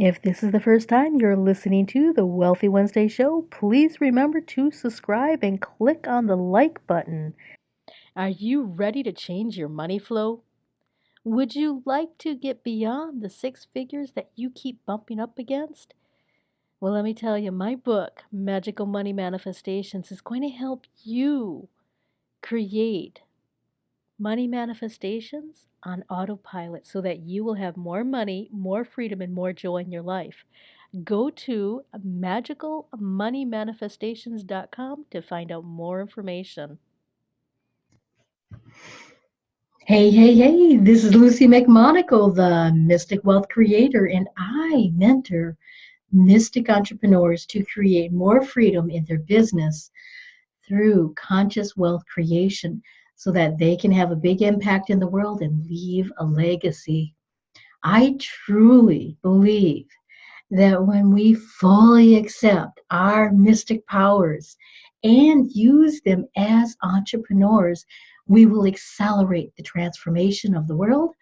If this is the first time you're listening to the Wealthy Wednesday show, please remember to subscribe and click on the like button. Are you ready to change your money flow? Would you like to get beyond the six figures that you keep bumping up against? Well, let me tell you, my book, Magical Money Manifestations, is going to help you create money manifestations on autopilot so that you will have more money, more freedom, and more joy in your life. Go to magicalmoneymanifestations.com to find out more information. Hey, this is Luci McMonagle, the Mystic Wealth Creator, and I mentor mystic entrepreneurs to create more freedom in their business through conscious wealth creation so that they can have a big impact in the world and leave a legacy. I truly believe that when we fully accept our mystic powers and use them as entrepreneurs, we will accelerate the transformation of the world,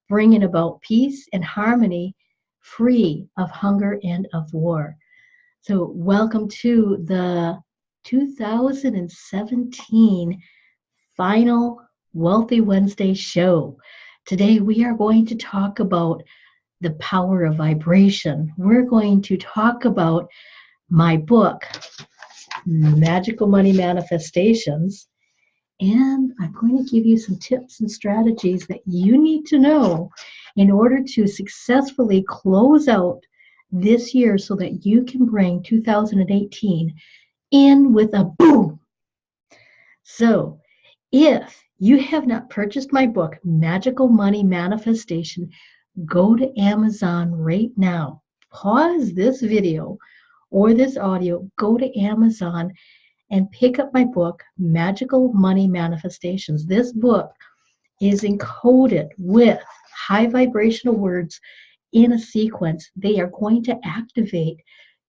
bringing about peace and harmony, free of hunger and of war. So, welcome to the 2017 final Wealthy Wednesday show. Today, we are going to talk about the power of vibration. We're going to talk about my book, Magical Money Manifestations, and I'm going to give you some tips and strategies that you need to know in order to successfully close out this year so that you can bring 2018 in with a boom. So, if you have not purchased my book, Magical Money Manifestation, go to Amazon right now. Pause this video or this audio, go to Amazon and pick up my book, Magical Money Manifestations. This book is encoded with high vibrational words in a sequence. They are going to activate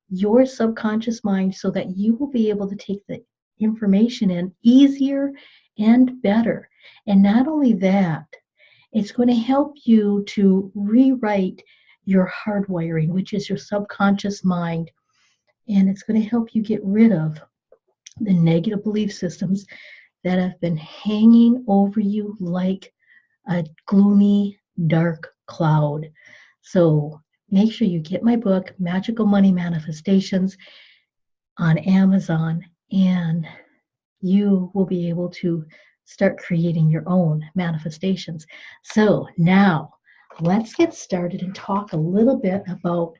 your subconscious mind so that you will be able to take the information in easier and better. And not only that, it's going to help you to rewrite your hardwiring, which is your subconscious mind. And it's going to help you get rid of the negative belief systems that have been hanging over you like a gloomy, dark cloud. So make sure you get my book, Magical Money Manifestations, on Amazon, and you will be able to start creating your own manifestations. So now let's get started and talk a little bit about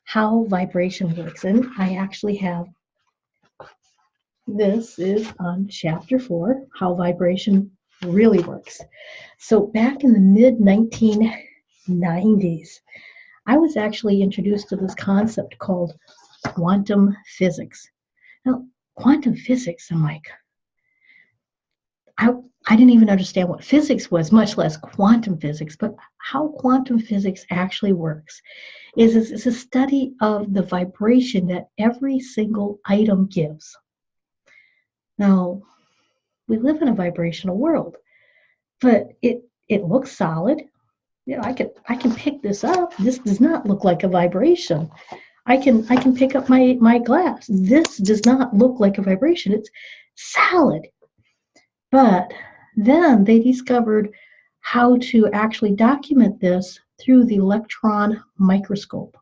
how vibration works. And I actually have, this is on chapter 4, how vibration really works. So back in the mid 1990s, I was actually introduced to this concept called quantum physics. Now, quantum physics, I'm like, I didn't even understand what physics was, much less quantum physics. But how quantum physics actually works is it's a study of the vibration that every single item gives. Now, we live in a vibrational world, but it looks solid. You know, I can pick this up. This does not look like a vibration. I can pick up my glass. This does not look like a vibration. It's solid. But then they discovered how to actually document this through the electron microscope.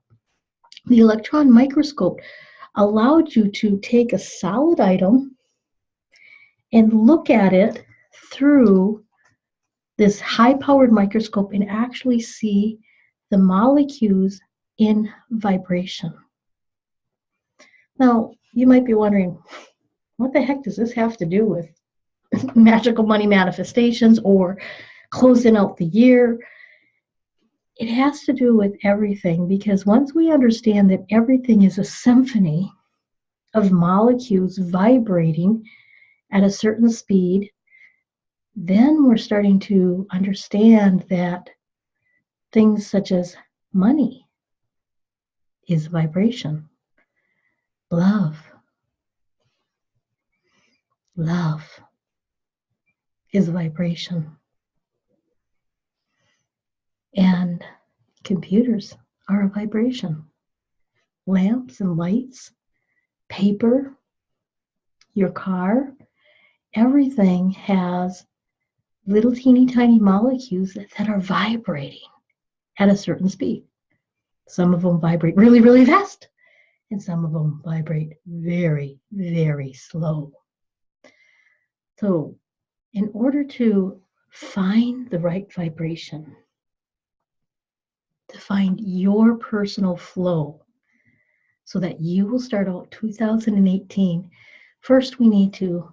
The electron microscope allowed you to take a solid item and look at it through this high-powered microscope and actually see the molecules in vibration. Now, you might be wondering, what the heck does this have to do with magical money manifestations or closing out the year? It has to do with everything, because once we understand that everything is a symphony of molecules vibrating at a certain speed, then we're starting to understand that things such as money is vibration. Love is vibration. And computers are a vibration. Lamps and lights, paper, your car, everything has little teeny tiny molecules that are vibrating at a certain speed. Some of them vibrate really, really fast, and some of them vibrate very, very slow. So, in order to find the right vibration, to find your personal flow so that you will start out 2018, first we need to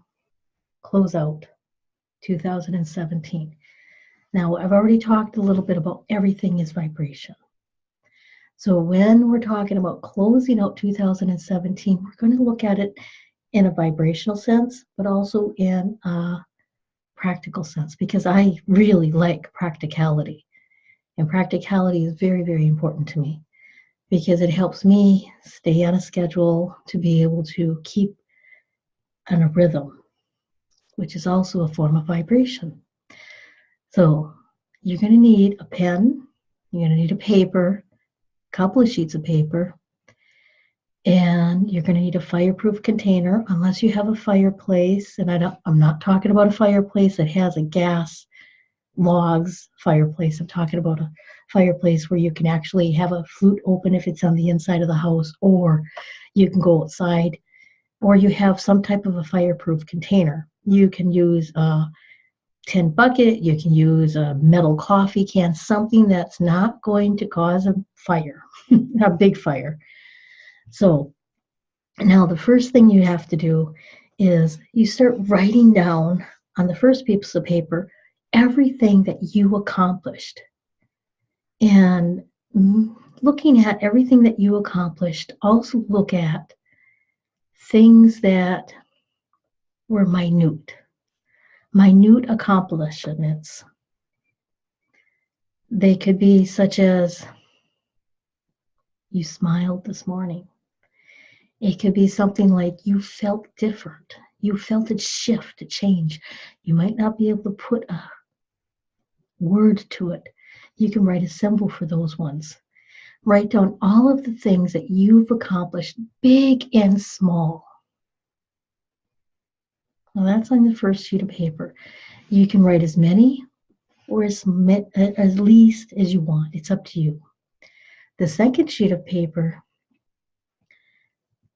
close out 2017. Now, I've already talked a little bit about everything is vibration. So when we're talking about closing out 2017, we're going to look at it in a vibrational sense, but also in a practical sense, because I really like practicality. And practicality is very, very important to me because it helps me stay on a schedule to be able to keep on a rhythm, which is also a form of vibration. So you're going to need a pen, you're going to need a paper, a couple of sheets of paper, and you're going to need a fireproof container unless you have a fireplace. And I'm not talking about a fireplace that has a gas logs fireplace. I'm talking about a fireplace where you can actually have a flute open if it's on the inside of the house, or you can go outside, or you have some type of a fireproof container. You can use a tin bucket, you can use a metal coffee can, something that's not going to cause a fire, a big fire. So now the first thing you have to do is you start writing down on the first piece of paper everything that you accomplished. And looking at everything that you accomplished, also look at things that were minute accomplishments. They could be such as you smiled this morning. It could be something like you felt different. You felt a shift, a change. You might not be able to put a word to it. You can write a symbol for those ones. Write down all of the things that you've accomplished, big and small. Now that's on the first sheet of paper. You can write as many or as least as you want. It's up to you. The second sheet of paper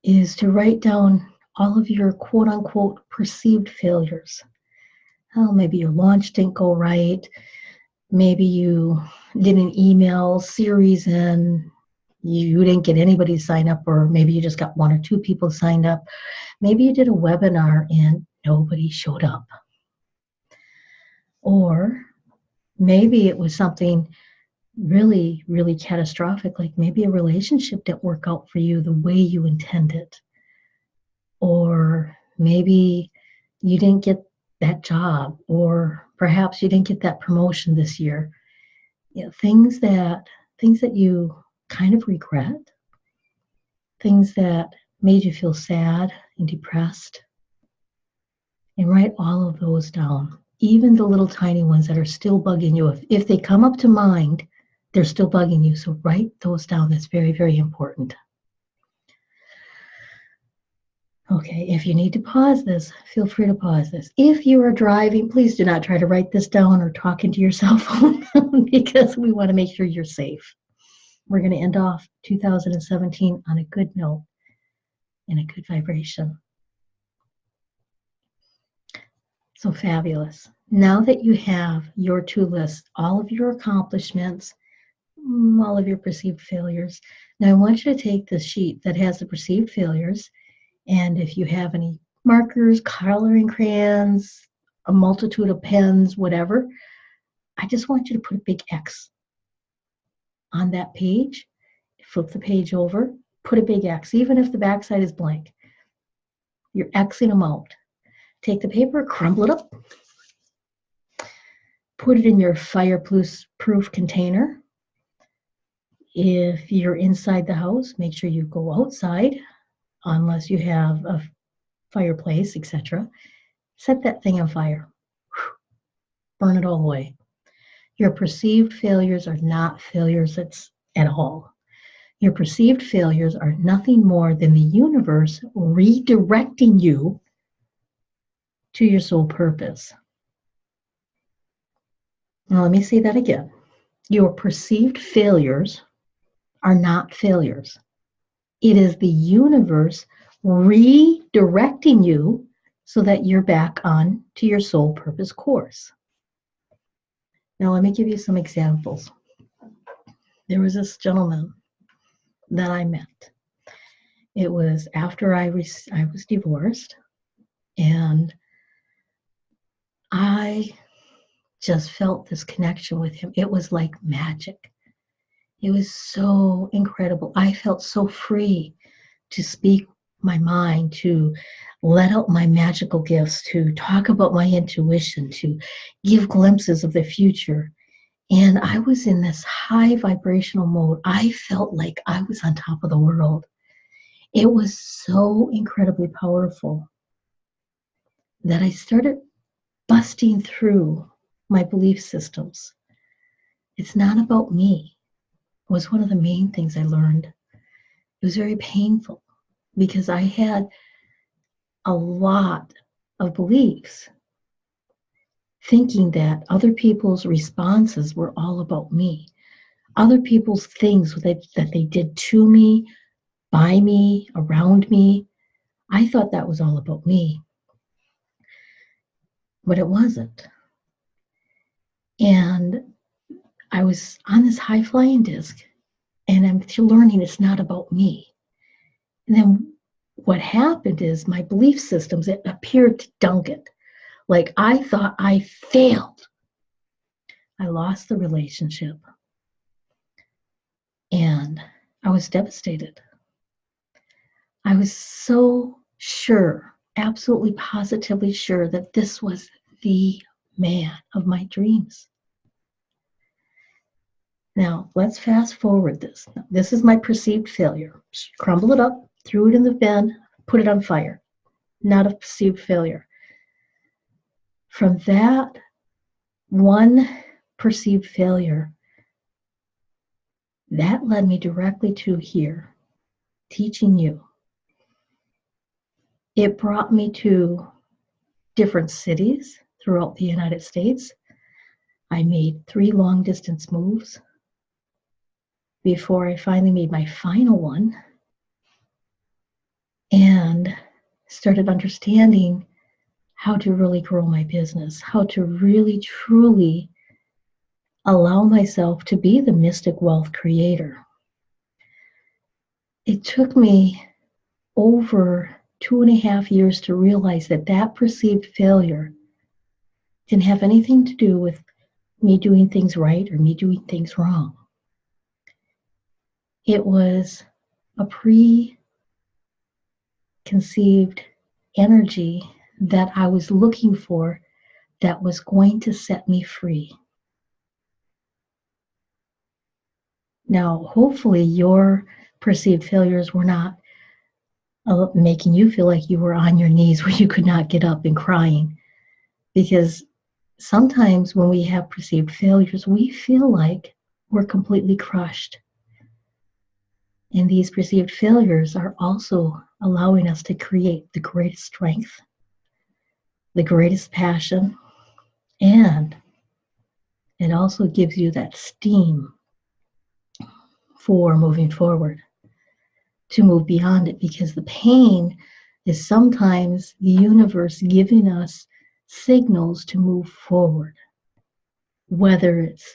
is to write down all of your quote unquote perceived failures. Oh, maybe your launch didn't go right. Maybe you did an email series and you didn't get anybody to sign up, or maybe you just got one or two people signed up. Maybe you did a webinar and nobody showed up. Or maybe it was something really, really catastrophic, like maybe a relationship didn't work out for you the way you intended. Or maybe you didn't get that job, or perhaps you didn't get that promotion this year. You know, things that you kind of regret, things that made you feel sad and depressed. And write all of those down, even the little tiny ones that are still bugging you. If they come up to mind, they're still bugging you. So write those down. That's very, very important. Okay, if you need to pause this, feel free to pause this. If you are driving, please do not try to write this down or talk into your cell phone because we want to make sure you're safe. We're going to end off 2017 on a good note and a good vibration. So fabulous. Now that you have your to list, all of your accomplishments, all of your perceived failures, now I want you to take the sheet that has the perceived failures, and if you have any markers, coloring crayons, a multitude of pens, whatever, I just want you to put a big X on that page. Flip the page over, put a big X, even if the backside is blank. You're Xing them out. Take the paper, crumble it up, put it in your fireproof container. If you're inside the house, make sure you go outside, unless you have a fireplace, etc. Set that thing on fire. Burn it all away. Your perceived failures are not failures at all. Your perceived failures are nothing more than the universe redirecting you to your soul purpose. Now, let me say that again. Your perceived failures are not failures. It is the universe redirecting you so that you're back on to your soul purpose course. Now, let me give you some examples. There was this gentleman that I met. It was after I was divorced, and I just felt this connection with him. It was like magic. It was so incredible. I felt so free to speak my mind, to let out my magical gifts, to talk about my intuition, to give glimpses of the future. And I was in this high vibrational mode. I felt like I was on top of the world. It was so incredibly powerful that I started busting through my belief systems. It's not about me. It was one of the main things I learned. It was very painful because I had a lot of beliefs, thinking that other people's responses were all about me. Other people's things that they did to me, by me, around me. I thought that was all about me. But it wasn't. And I was on this high flying disc, and I'm learning it's not about me. And then what happened is my belief systems, it appeared to dunk it. Like I thought I failed. I lost the relationship. And I was devastated. I was so sure, absolutely positively sure that this was the man of my dreams. Now, let's fast forward this. Now, this is my perceived failure. Crumble it up, threw it in the bin, put it on fire. Not a perceived failure. From that one perceived failure, that led me directly to here, teaching you. It brought me to different cities throughout the United States. I made 3 long distance moves before I finally made my final one and started understanding how to really grow my business, how to really truly allow myself to be the mystic wealth creator. It took me over 2.5 years to realize that that perceived failure didn't have anything to do with me doing things right or me doing things wrong. It was a preconceived energy that I was looking for that was going to set me free. Now, hopefully your perceived failures were not making you feel like you were on your knees where you could not get up and crying. Because sometimes when we have perceived failures, we feel like we're completely crushed. And these perceived failures are also allowing us to create the greatest strength, the greatest passion, and it also gives you that steam for moving forward, to move beyond it, because the pain is sometimes the universe giving us signals to move forward, whether it's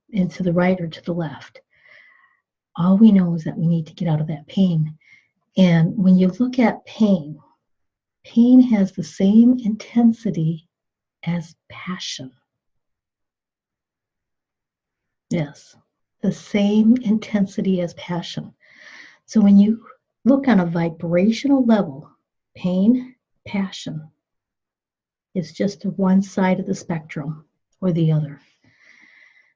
into the right or to the left. All we know is that we need to get out of that pain. And when you look at pain, pain has the same intensity as passion. Yes, the same intensity as passion. So when you look on a vibrational level, pain, passion is just one side of the spectrum or the other.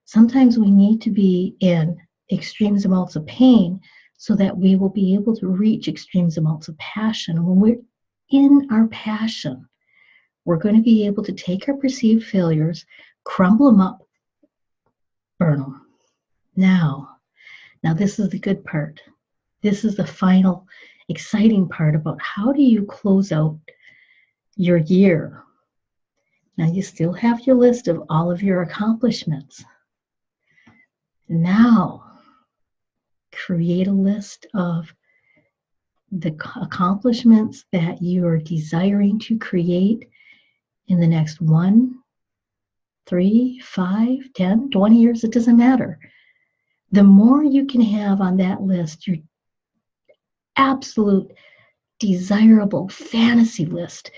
Sometimes we need to be in extreme amounts of pain so that we will be able to reach extreme amounts of passion. When we're in our passion, we're going to be able to take our perceived failures, crumble them up, burn them. Now, Now, this is the good part. This is the final exciting part about how do you close out your year. Now, you still have your list of all of your accomplishments. Now, create a list of the accomplishments that you are desiring to create in the next 1, 3, 5, 10, 20 years. It doesn't matter. The more you can have on that list, your absolute desirable fantasy list,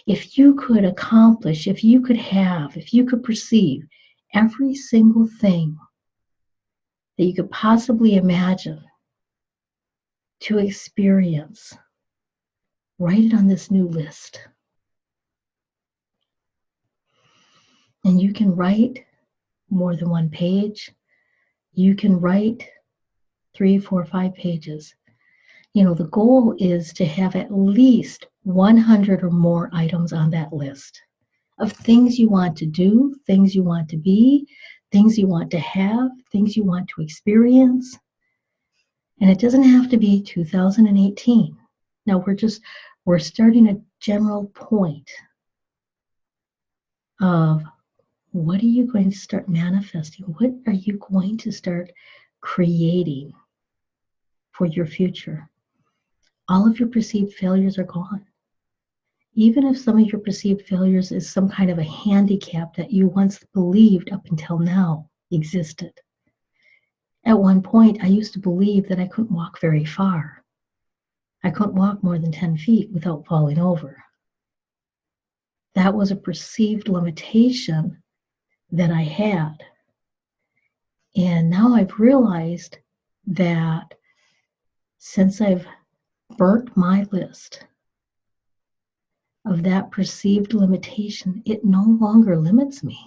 if you could accomplish, if you could have, if you could perceive every single thing that you could possibly imagine to experience, write it on this new list. And you can write more than one page. You can write 3, 4, 5 pages. The goal is to have at least 100 or more items on that list of things you want to do, things you want to be, things you want to have, things you want to experience. And it doesn't have to be 2018. Now we're starting a general point of what are you going to start manifesting? What are you going to start creating for your future? All of your perceived failures are gone. Even if some of your perceived failures is some kind of a handicap that you once believed up until now existed. At one point, I used to believe that I couldn't walk very far. I couldn't walk more than 10 feet without falling over. That was a perceived limitation that I had. And now I've realized that since I've burnt my list of that perceived limitation, it no longer limits me.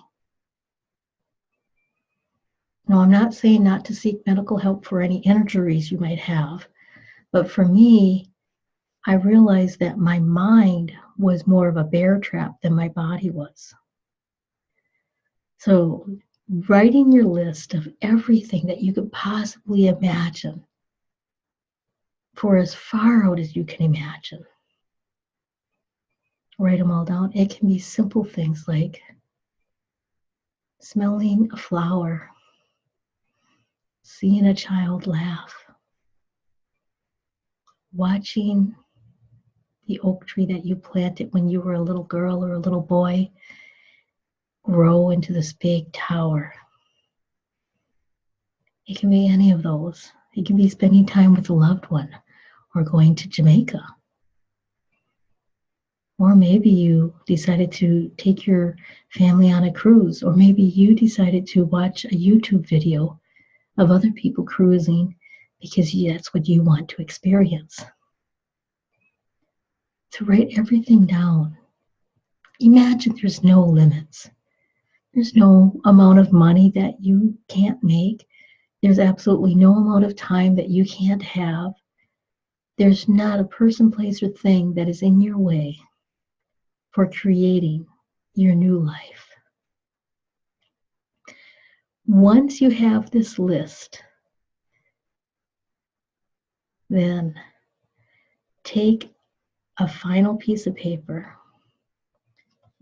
Now, I'm not saying not to seek medical help for any injuries you might have, but for me, I realized that my mind was more of a bear trap than my body was. So, writing your list of everything that you could possibly imagine for as far out as you can imagine. Write them all down. It can be simple things like smelling a flower, seeing a child laugh, watching the oak tree that you planted when you were a little girl or a little boy grow into this big tower. It can be any of those. It can be spending time with a loved one or going to Jamaica. Or maybe you decided to take your family on a cruise, or maybe you decided to watch a YouTube video of other people cruising because that's what you want to experience. To write everything down. Imagine there's no limits. There's no amount of money that you can't make. There's absolutely no amount of time that you can't have. There's not a person, place, or thing that is in your way for creating your new life. Once you have this list, then take a final piece of paper,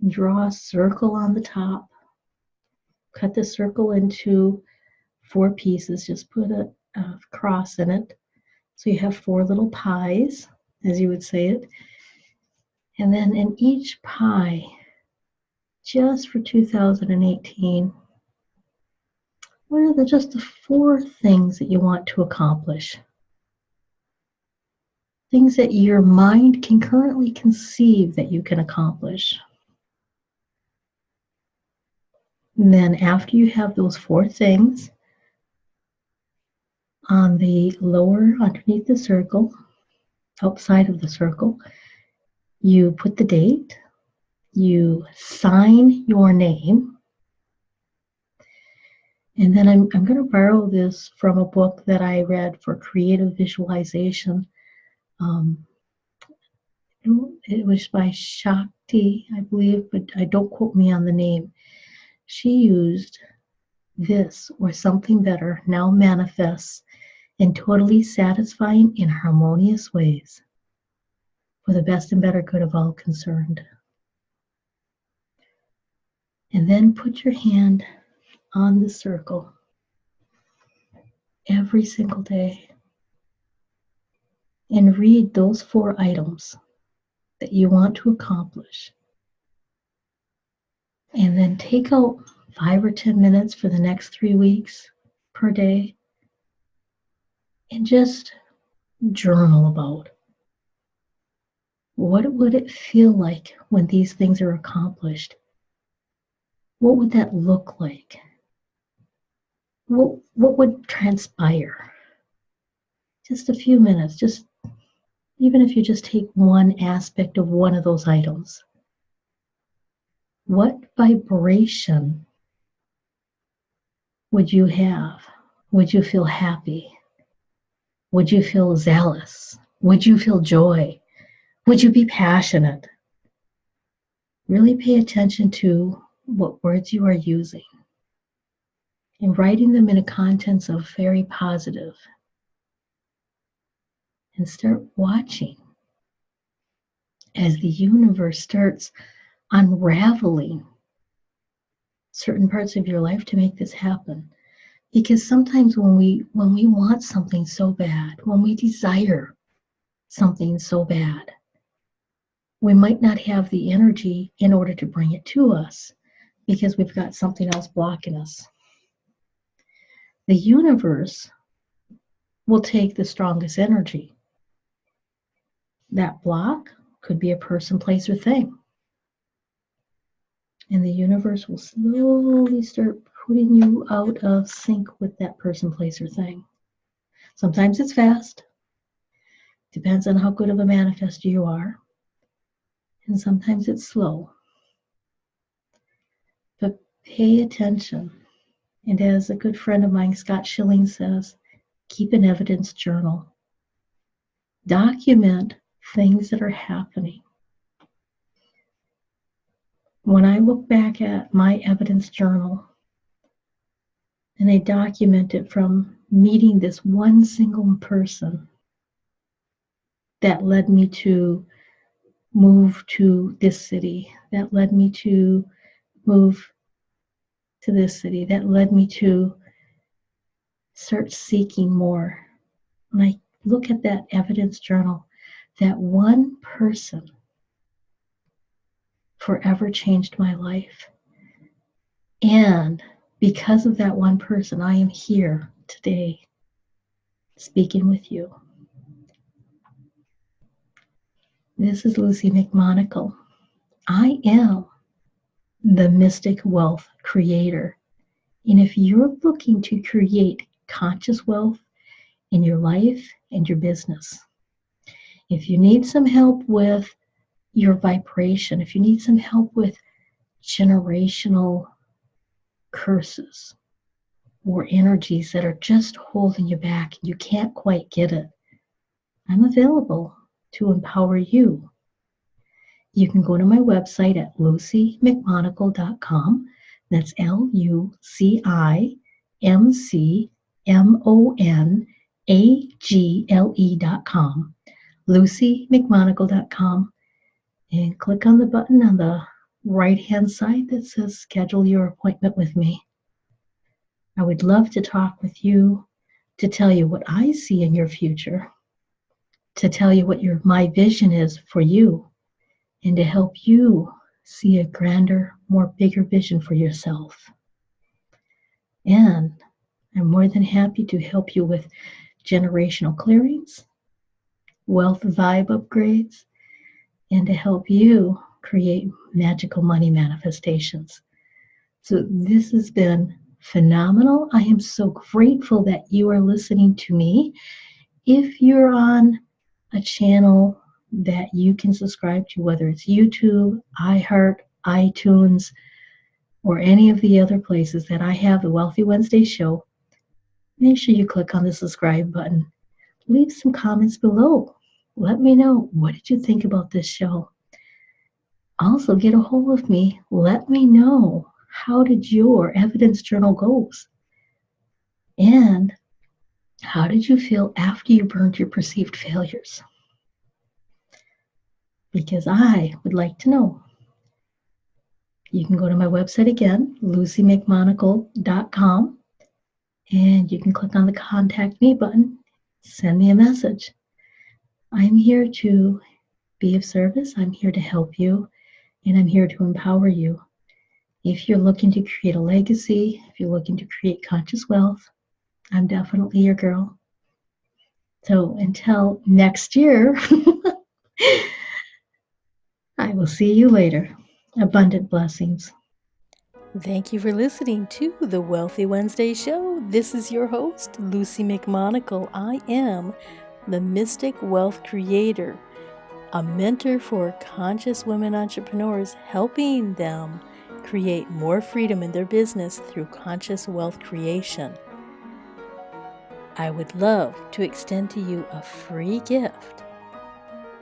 draw a circle on the top, cut the circle into 4 pieces, just put a cross in it. So you have 4 little pies, as you would say it. And then in each pie, just for 2018, what are just the 4 things that you want to accomplish? Things that your mind can currently conceive that you can accomplish. And then after you have those 4 things, on the lower, underneath the circle, outside of the circle, you put the date, you sign your name, and then I'm going to borrow this from a book that I read for creative visualization. It was by Shakti, I believe, but don't quote me on the name. She used this or something better now manifests in totally satisfying and harmonious ways for the best and better good of all concerned. And then put your hand on the circle every single day and read those 4 items that you want to accomplish. And then take out 5 or 10 minutes for the next 3 weeks per day and just journal about what would it feel like when these things are accomplished? What would that look like? What would transpire? Just a few minutes, just even if you just take one aspect of one of those items. What vibration would you have? Would you feel happy? Would you feel zealous? Would you feel joy? Would you be passionate? Really pay attention to what words you are using and writing them in a contents of very positive. And start watching as the universe starts unraveling certain parts of your life to make this happen. Because sometimes when we want something so bad, when we desire something so bad, we might not have the energy in order to bring it to us because we've got something else blocking us. The universe will take the strongest energy. That block could be a person, place, or thing. And the universe will slowly start putting you out of sync with that person, place, or thing. Sometimes it's fast. Depends on how good of a manifester you are. And sometimes it's slow. But pay attention. And as a good friend of mine, Scott Schilling, says, keep an evidence journal. Document things that are happening. When I look back at my evidence journal, and I document it from meeting this one single person that led me to move to this city, that led me to move to this city, that led me to start seeking more. When I look at that evidence journal, that one person forever changed my life. And because of that one person, I am here today speaking with you. This is Luci McMonagle. I am the Mystic Wealth Creator. And if you're looking to create conscious wealth in your life and your business, if you need some help with your vibration, if you need some help with generational curses or energies that are just holding you back and you can't quite get it, I'm available to empower you. You can go to my website at lucimcmonagle.com. That's LuciMcmonagle.com. lucimcmonagle.com. And click on the button on the right-hand side that says schedule your appointment with me. I would love to talk with you, to tell you what I see in your future, to tell you what my vision is for you, and to help you see a grander, more bigger vision for yourself. And I'm more than happy to help you with generational clearings, wealth vibe upgrades, and to help you create magical money manifestations. So this has been phenomenal. I am so grateful that you are listening to me. If you're on a channel that you can subscribe to, whether it's YouTube, iHeart, iTunes, or any of the other places that I have the Wealthy Wednesday show, make sure you click on the subscribe button. Leave some comments below. Let me know, what did you think about this show? Also, get a hold of me. Let me know, how did your evidence journal goes? And How did you feel after you burned your perceived failures? Because I would like to know. You can go to my website again, lucymcmonagle.com, and you can click on the Contact Me button. Send me a message. I'm here to be of service. I'm here to help you, and I'm here to empower you. If you're looking to create a legacy, if you're looking to create conscious wealth, I'm definitely your girl. So until next year, I will see you later. Abundant blessings. Thank you for listening to the Wealthy Wednesday Show. This is your host, Luci McMonagle. I am the Mystic Wealth Creator, a mentor for conscious women entrepreneurs, helping them create more freedom in their business through conscious wealth creation. I would love to extend to you a free gift.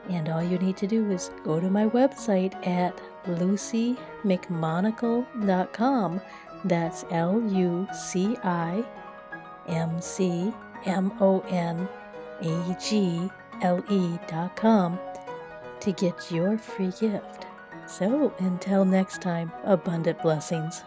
And all you need to do is go to my website at lucymcmonagle.com. That's LucyMcmonagle.com to get your free gift. So until next time, abundant blessings.